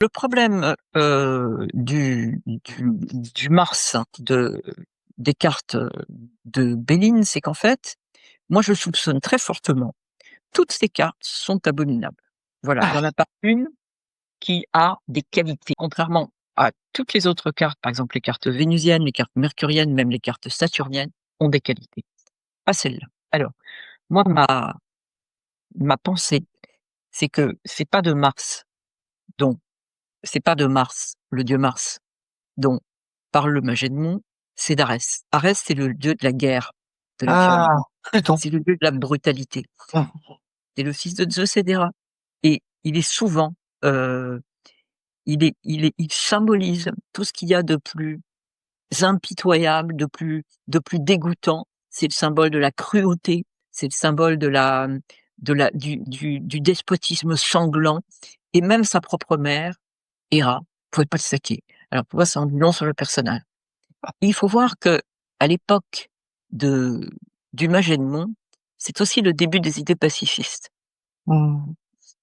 Le problème, du Mars des cartes, de Béline, c'est qu'en fait, moi je soupçonne très fortement, toutes ces cartes sont abominables. Voilà, il y en a pas une qui a des qualités. Contrairement à toutes les autres cartes, par exemple les cartes vénusiennes, les cartes mercuriennes, même les cartes saturniennes, ont des qualités. Pas celle-là. Alors, moi ma pensée, c'est que dont c'est pas de Mars, le dieu Mars, dont parle le Magédemon, c'est d'Arès. Arès, c'est le dieu de la guerre, de la Ah, violence, Pluton. c'est le dieu de la brutalité. Mmh. C'est le fils de Zeus et d'Héra et il est souvent, heu, il symbolise tout ce qu'il y a de plus impitoyable, de plus dégoûtant. C'est le symbole de la cruauté, c'est le symbole du despotisme sanglant et même sa propre mère, Héra, pouvait pas le saquer. Alors pour moi, ça en dit long sur le personnage. Il faut voir qu'à l'époque de du Magédemon, c'est aussi le début des idées pacifistes Mmh.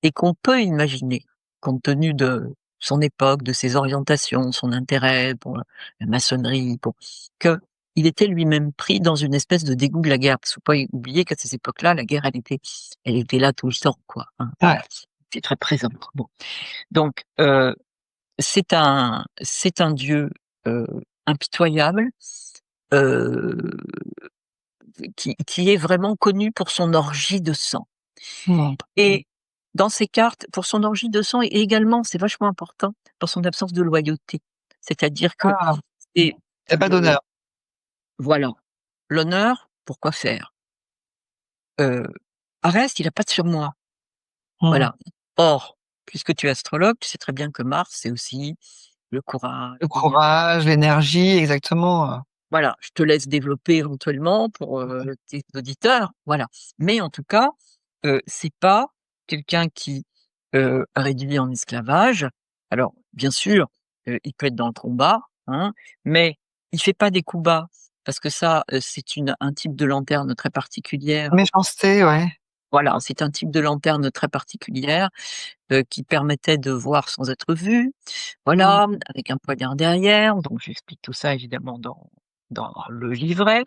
et qu'on peut imaginer, compte tenu de son époque, de ses orientations, son intérêt pour la maçonnerie, pour qu'il était lui-même pris dans une espèce de dégoût de la guerre. Parce qu'il faut pas oublier qu'à ces époques-là, la guerre, elle était là tout le temps, quoi, hein. Ouais. C'est très présent. Bon, donc c'est un dieu, impitoyable, heu, qui est vraiment connu pour son orgie de sang Mmh. et dans ses cartes, pour son orgie de sang et également, c'est vachement important, pour son absence de loyauté. C'est-à-dire que Ah, c'est il y a pas le d'honneur. voilà, l'honneur, pourquoi faire? Heu, Arès, il a pas de surmoi, Mmh. voilà. Or, puisque tu es astrologue, tu sais très bien que Mars, c'est aussi le courage, Le courage, l'énergie, exactement, voilà, je te laisse développer éventuellement pour, tes auditeurs, voilà. Mais en tout cas, c'est pas quelqu'un qui, réduit en esclavage. Alors bien sûr, il peut être dans le combat, hein, mais il fait pas des coups bas parce que ça, c'est un type de lanterne très particulière. méchanceté, ouais. Voilà, c'est un type de lanterne très particulière, qui permettait de voir sans être vu. Mmh. Voilà, avec un poignard derrière, donc j'explique tout ça évidemment dans le livret.